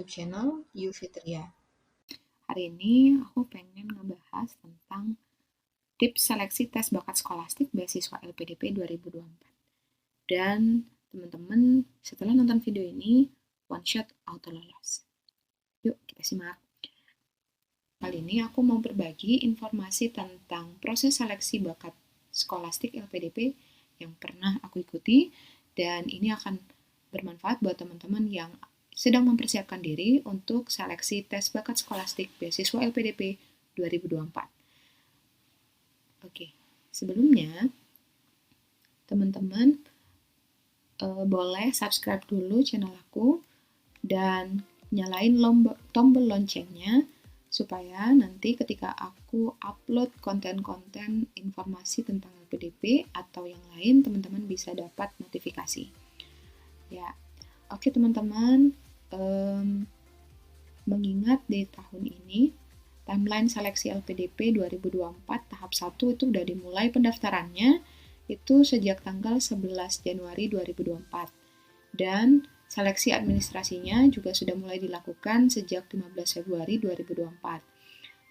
YouTube channel You Fitria. Hari ini aku pengen ngebahas tentang tips seleksi tes bakat skolastik beasiswa LPDP 2024. Dan teman-teman setelah nonton video ini, one shot auto lolos. Yuk kita simak. Kali ini aku mau berbagi informasi tentang proses seleksi bakat skolastik LPDP yang pernah aku ikuti, dan ini akan bermanfaat buat teman-teman yang sedang mempersiapkan diri untuk seleksi tes bakat skolastik beasiswa LPDP 2024. Oke, sebelumnya teman-teman boleh subscribe dulu channel aku dan nyalain tombol loncengnya supaya nanti ketika aku upload konten-konten informasi tentang LPDP atau yang lain, teman-teman bisa dapat notifikasi. Ya, oke teman-teman, mengingat di tahun ini timeline seleksi LPDP 2024 tahap 1 itu udah dimulai pendaftarannya itu sejak tanggal 11 Januari 2024, dan seleksi administrasinya juga sudah mulai dilakukan sejak 15 Februari 2024.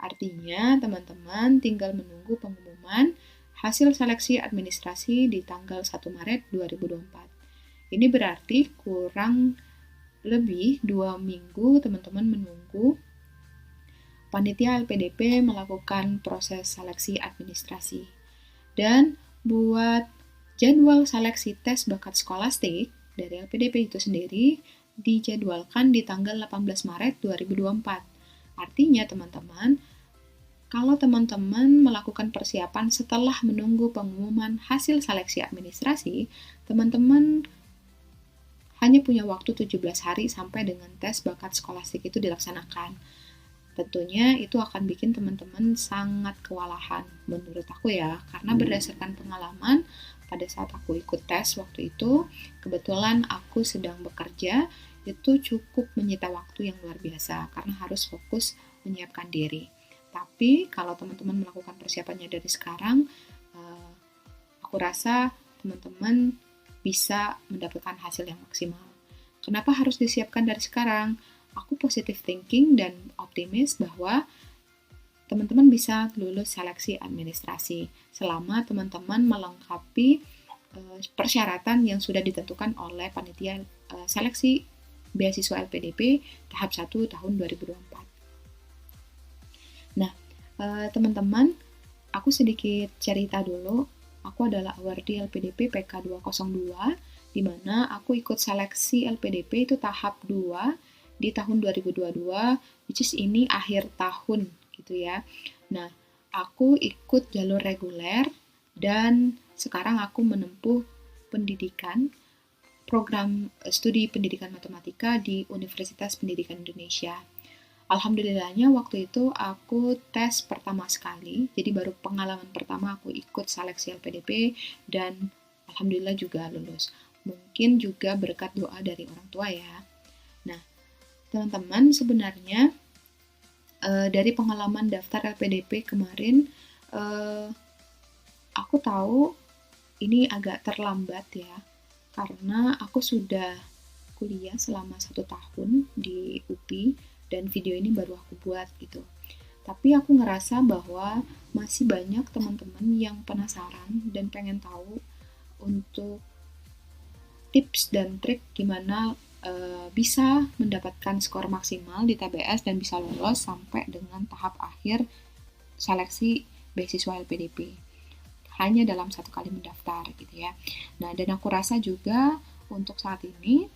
Artinya teman-teman tinggal menunggu pengumuman hasil seleksi administrasi di tanggal 1 Maret 2024. Ini berarti kurang lebih 2 minggu teman-teman menunggu panitia LPDP melakukan proses seleksi administrasi. Dan buat jadwal seleksi tes bakat skolastik dari LPDP itu sendiri dijadwalkan di tanggal 18 Maret 2024. Artinya teman-teman, kalau teman-teman melakukan persiapan setelah menunggu pengumuman hasil seleksi administrasi, teman-teman hanya punya waktu 17 hari sampai dengan tes bakat skolastik itu dilaksanakan. Tentunya itu akan bikin teman-teman sangat kewalahan menurut aku ya, karena berdasarkan pengalaman pada saat aku ikut tes waktu itu, kebetulan aku sedang bekerja, itu cukup menyita waktu yang luar biasa karena harus fokus menyiapkan diri. Tapi kalau teman-teman melakukan persiapannya dari sekarang, aku rasa teman-teman bisa mendapatkan hasil yang maksimal. Kenapa harus disiapkan dari sekarang? Aku positive thinking dan optimis bahwa teman-teman bisa lulus seleksi administrasi selama teman-teman melengkapi persyaratan yang sudah ditentukan oleh panitia seleksi beasiswa LPDP tahap 1 tahun 2024. Nah, teman-teman, aku sedikit cerita dulu. Aku adalah awardee LPDP PK 202, di mana aku ikut seleksi LPDP itu tahap 2 di tahun 2022, which is ini akhir tahun gitu ya. Nah, aku ikut jalur reguler dan sekarang aku menempuh pendidikan program studi pendidikan matematika di Universitas Pendidikan Indonesia. Alhamdulillahnya waktu itu aku tes pertama sekali, jadi baru pengalaman pertama aku ikut seleksi LPDP dan alhamdulillah juga lulus. Mungkin juga berkat doa dari orang tua ya. Nah, teman-teman sebenarnya dari pengalaman daftar LPDP kemarin, aku tahu ini agak terlambat ya, karena aku sudah kuliah selama 1 tahun di UPI, dan video ini baru aku buat gitu. Tapi aku ngerasa bahwa masih banyak teman-teman yang penasaran dan pengen tahu untuk tips dan trik gimana bisa mendapatkan skor maksimal di TBS dan bisa lolos sampai dengan tahap akhir seleksi beasiswa LPDP. Hanya dalam 1 kali mendaftar gitu ya. Nah, dan aku rasa juga untuk saat ini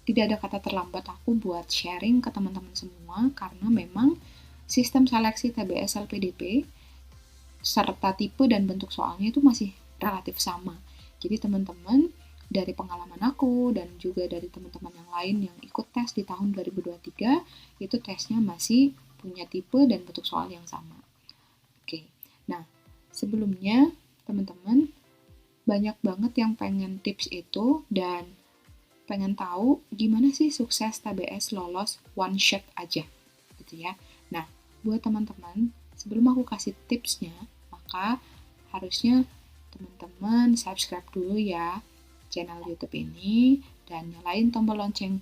tidak ada kata terlambat aku buat sharing ke teman-teman semua, karena memang sistem seleksi TBS LPDP serta tipe dan bentuk soalnya itu masih relatif sama. Jadi teman-teman dari pengalaman aku dan juga dari teman-teman yang lain yang ikut tes di tahun 2023, itu tesnya masih punya tipe dan bentuk soal yang sama. Oke, nah sebelumnya teman-teman banyak banget yang pengen tips itu dan pengen tahu gimana sih sukses TBS lolos one shot aja gitu ya. Nah, buat teman-teman, sebelum aku kasih tipsnya, maka harusnya teman-teman subscribe dulu ya channel YouTube ini dan nyalain tombol lonceng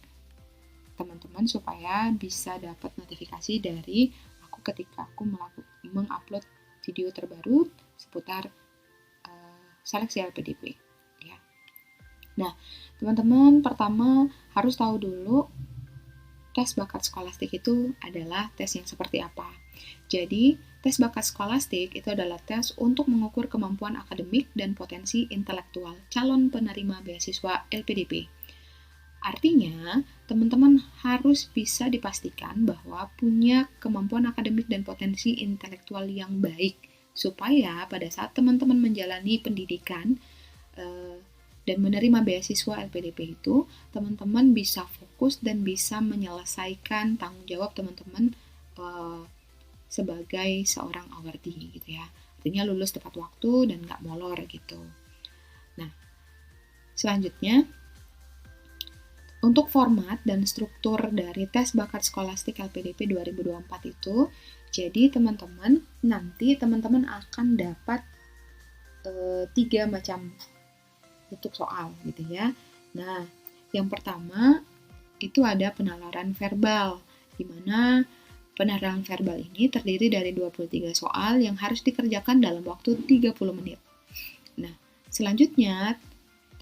teman-teman supaya bisa dapat notifikasi dari aku ketika aku mengupload video terbaru seputar seleksi LPDP. Ya. Nah, teman-teman pertama harus tahu dulu tes bakat skolastik itu adalah tes yang seperti apa. Jadi, tes bakat skolastik itu adalah tes untuk mengukur kemampuan akademik dan potensi intelektual calon penerima beasiswa LPDP. Artinya, teman-teman harus bisa dipastikan bahwa punya kemampuan akademik dan potensi intelektual yang baik, supaya pada saat teman-teman menjalani pendidikan dan menerima beasiswa LPDP itu, teman-teman bisa fokus dan bisa menyelesaikan tanggung jawab teman-teman sebagai seorang awardee gitu ya. Artinya lulus tepat waktu dan nggak molor gitu. Nah, selanjutnya untuk format dan struktur dari tes bakat skolastik LPDP 2024 itu, jadi teman-teman nanti teman-teman akan dapat 3 macam bentuk soal gitu ya. Nah, yang pertama itu ada penalaran verbal, di mana penalaran verbal ini terdiri dari 23 soal yang harus dikerjakan dalam waktu 30 menit. Nah, selanjutnya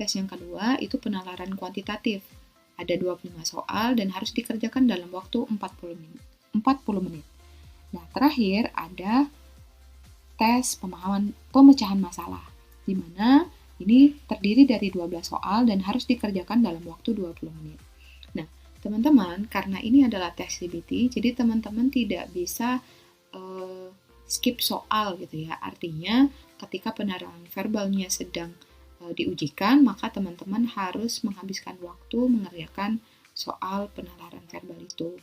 tes yang kedua itu penalaran kuantitatif. Ada 25 soal dan harus dikerjakan dalam waktu 40 menit. Nah, terakhir ada tes pemecahan masalah, di mana ini terdiri dari 12 soal dan harus dikerjakan dalam waktu 20 menit. Nah, teman-teman, karena ini adalah tes CBT, jadi teman-teman tidak bisa skip soal gitu ya. Artinya, ketika penalaran verbalnya sedang diujikan, maka teman-teman harus menghabiskan waktu mengerjakan soal penalaran verbal itu.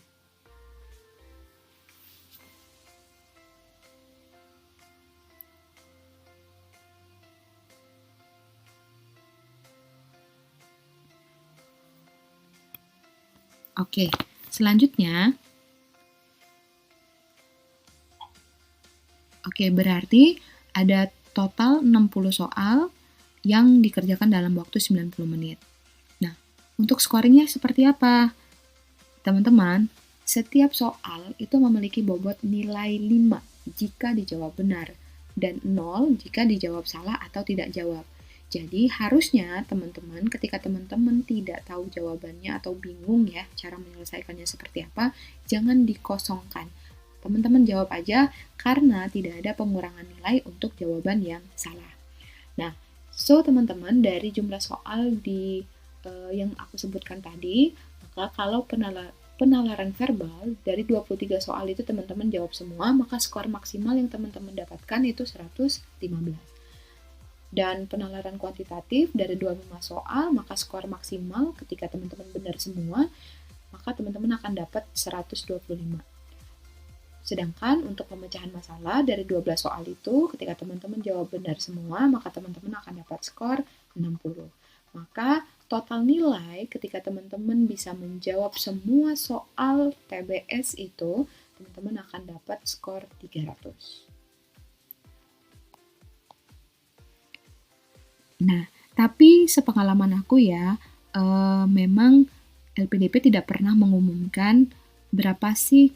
Oke, selanjutnya. Oke, berarti ada total 60 soal yang dikerjakan dalam waktu 90 menit. Nah, untuk scoringnya seperti apa? Teman-teman, setiap soal itu memiliki bobot nilai 5 jika dijawab benar, dan 0 jika dijawab salah atau tidak jawab. Jadi, harusnya teman-teman, ketika teman-teman tidak tahu jawabannya atau bingung ya, cara menyelesaikannya seperti apa, jangan dikosongkan. Teman-teman jawab aja karena tidak ada pengurangan nilai untuk jawaban yang salah. Nah, so, teman-teman, dari jumlah soal yang aku sebutkan tadi, maka kalau penalaran verbal dari 23 soal itu teman-teman jawab semua, maka skor maksimal yang teman-teman dapatkan itu 115. Dan penalaran kuantitatif dari 25 soal, maka skor maksimal ketika teman-teman benar semua, maka teman-teman akan dapat 125. Sedangkan untuk pemecahan masalah dari 12 soal itu, ketika teman-teman jawab benar semua, maka teman-teman akan dapat skor 60. Maka total nilai ketika teman-teman bisa menjawab semua soal TBS itu, teman-teman akan dapat skor 300. Nah, tapi sepengalaman aku ya, memang LPDP tidak pernah mengumumkan berapa sih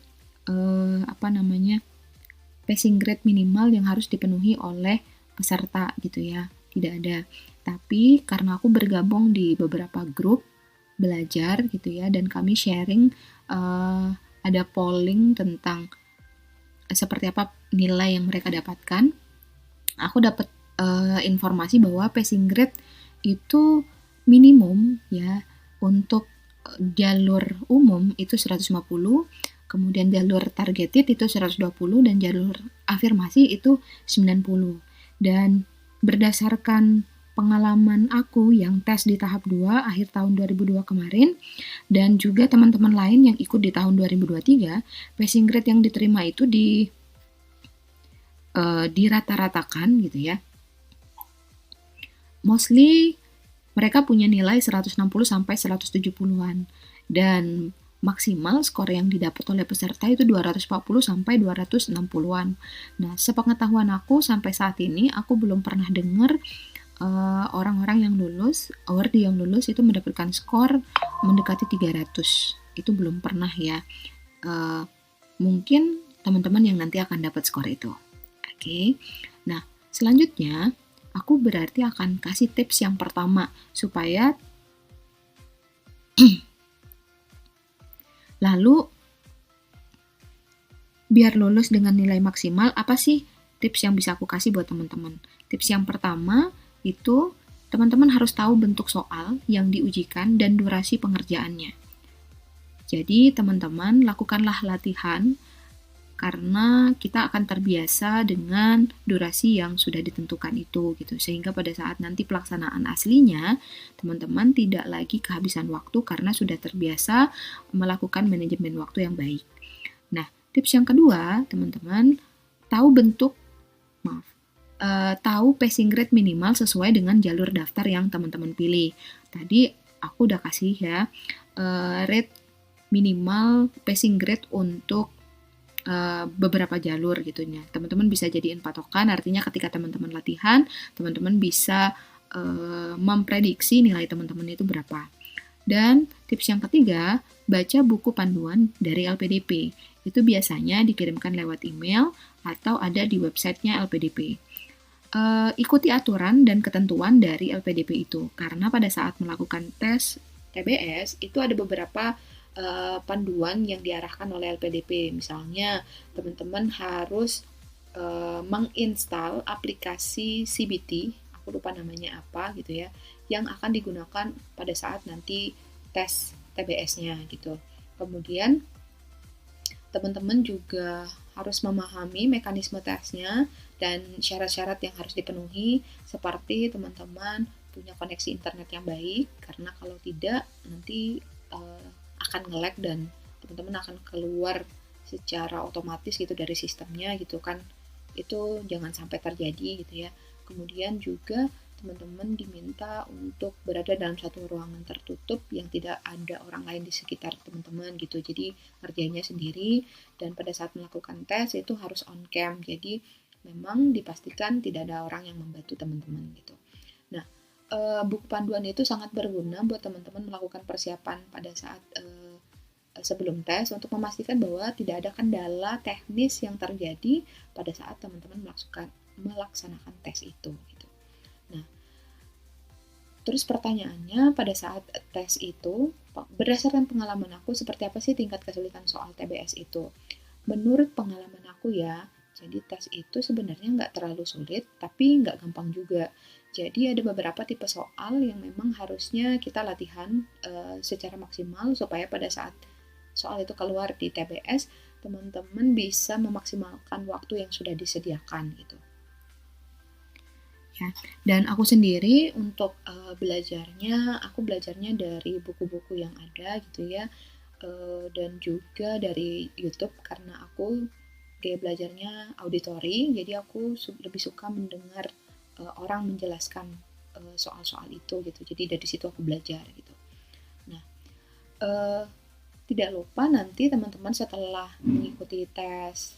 passing grade minimal yang harus dipenuhi oleh peserta gitu ya, tidak ada. Tapi karena aku bergabung di beberapa grup belajar gitu ya, dan kami sharing, ada polling tentang seperti apa nilai yang mereka dapatkan, aku dapat informasi bahwa passing grade itu minimum ya untuk jalur umum itu 150, kemudian jalur targeted itu 120, dan jalur afirmasi itu 90. Dan berdasarkan pengalaman aku yang tes di tahap 2 akhir tahun 2002 kemarin, dan juga teman-teman lain yang ikut di tahun 2023, passing grade yang diterima itu dirata-ratakan gitu ya. Mostly mereka punya nilai 160 sampai 170-an, dan maksimal skor yang didapat oleh peserta itu 240 sampai 260-an. Nah, sepengetahuan aku sampai saat ini aku belum pernah dengar orang-orang yang lulus, awardee yang lulus itu mendapatkan skor mendekati 300 itu belum pernah ya. Mungkin teman-teman yang nanti akan dapat skor itu. Oke. Nah, selanjutnya aku berarti akan kasih tips yang pertama supaya lalu biar lulus dengan nilai maksimal, apa sih tips yang bisa aku kasih buat teman-teman? Tips yang pertama itu teman-teman harus tahu bentuk soal yang diujikan dan durasi pengerjaannya. Jadi teman-teman lakukanlah latihan karena kita akan terbiasa dengan durasi yang sudah ditentukan itu gitu. Sehingga pada saat nanti pelaksanaan aslinya, teman-teman tidak lagi kehabisan waktu karena sudah terbiasa melakukan manajemen waktu yang baik. Nah, tips yang kedua, teman-teman tahu passing grade minimal sesuai dengan jalur daftar yang teman-teman pilih. Tadi aku udah kasih ya rate minimal passing grade untuk beberapa jalur gitu ya. Teman-teman bisa jadiin patokan, artinya ketika teman-teman latihan, teman-teman bisa memprediksi nilai teman-teman itu berapa. Dan tips yang ketiga, baca buku panduan dari LPDP. Itu biasanya dikirimkan lewat email atau ada di websitenya LPDP. Ikuti aturan dan ketentuan dari LPDP itu, karena pada saat melakukan tes TBS itu ada beberapa panduan yang diarahkan oleh LPDP. Misalnya, teman-teman harus menginstal aplikasi CBT, aku lupa namanya apa gitu ya, yang akan digunakan pada saat nanti tes TBS-nya gitu. Kemudian, teman-teman juga harus memahami mekanisme tesnya dan syarat-syarat yang harus dipenuhi, seperti teman-teman punya koneksi internet yang baik, karena kalau tidak nanti akan nge-lag dan teman-teman akan keluar secara otomatis gitu dari sistemnya gitu kan. Itu jangan sampai terjadi gitu ya. Kemudian juga teman-teman diminta untuk berada dalam satu ruangan tertutup yang tidak ada orang lain di sekitar teman-teman gitu. Jadi ngerjainnya sendiri, dan pada saat melakukan tes itu harus on cam. Jadi memang dipastikan tidak ada orang yang membantu teman-teman gitu. Nah, buku panduan itu sangat berguna buat teman-teman melakukan persiapan pada saat sebelum tes untuk memastikan bahwa tidak ada kendala teknis yang terjadi pada saat teman-teman melaksanakan tes itu gitu. Nah, terus pertanyaannya pada saat tes itu, berdasarkan pengalaman aku, seperti apa sih tingkat kesulitan soal TBS itu? Menurut pengalaman aku ya, jadi tes itu sebenarnya nggak terlalu sulit, tapi nggak gampang juga. Jadi ada beberapa tipe soal yang memang harusnya kita latihan secara maksimal supaya pada saat soal itu keluar di TBS, teman-teman bisa memaksimalkan waktu yang sudah disediakan gitu. Ya, dan aku sendiri untuk belajarnya, aku belajarnya dari buku-buku yang ada gitu ya, dan juga dari YouTube karena aku gaya belajarnya auditory, jadi aku lebih suka mendengar orang menjelaskan soal-soal itu gitu. Jadi dari situ aku belajar gitu. Nah, tidak lupa nanti teman-teman setelah mengikuti tes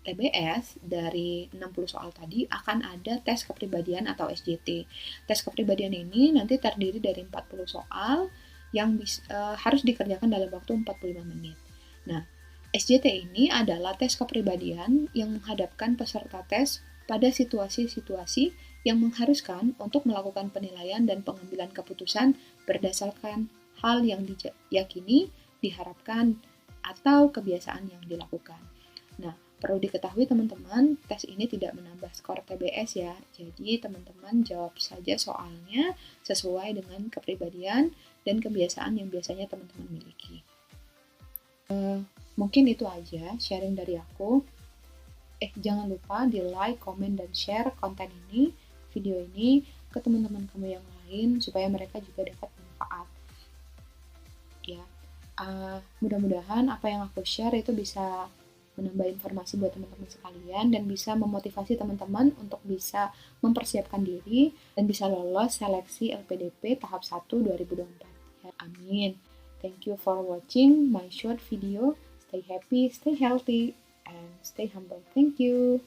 TBS dari 60 soal tadi akan ada tes kepribadian atau SJT. Tes kepribadian ini nanti terdiri dari 40 soal yang harus dikerjakan dalam waktu 45 menit. Nah, SJT ini adalah tes kepribadian yang menghadapkan peserta tes pada situasi-situasi yang mengharuskan untuk melakukan penilaian dan pengambilan keputusan berdasarkan hal yang diyakini, diharapkan, atau kebiasaan yang dilakukan. Nah, perlu diketahui teman-teman, tes ini tidak menambah skor TBS ya. Jadi teman-teman jawab saja soalnya sesuai dengan kepribadian dan kebiasaan yang biasanya teman-teman miliki. Mungkin itu aja sharing dari aku. Jangan lupa di like, komen, dan share konten ini, video ini ke teman-teman kamu yang lain supaya mereka juga dapat manfaat. Ya, mudah-mudahan apa yang aku share itu bisa menambah informasi buat teman-teman sekalian dan bisa memotivasi teman-teman untuk bisa mempersiapkan diri dan bisa lolos seleksi LPDP tahap 1 2024. Ya, amin. Thank you for watching my short video. Stay happy, stay healthy, and stay humble. Thank you.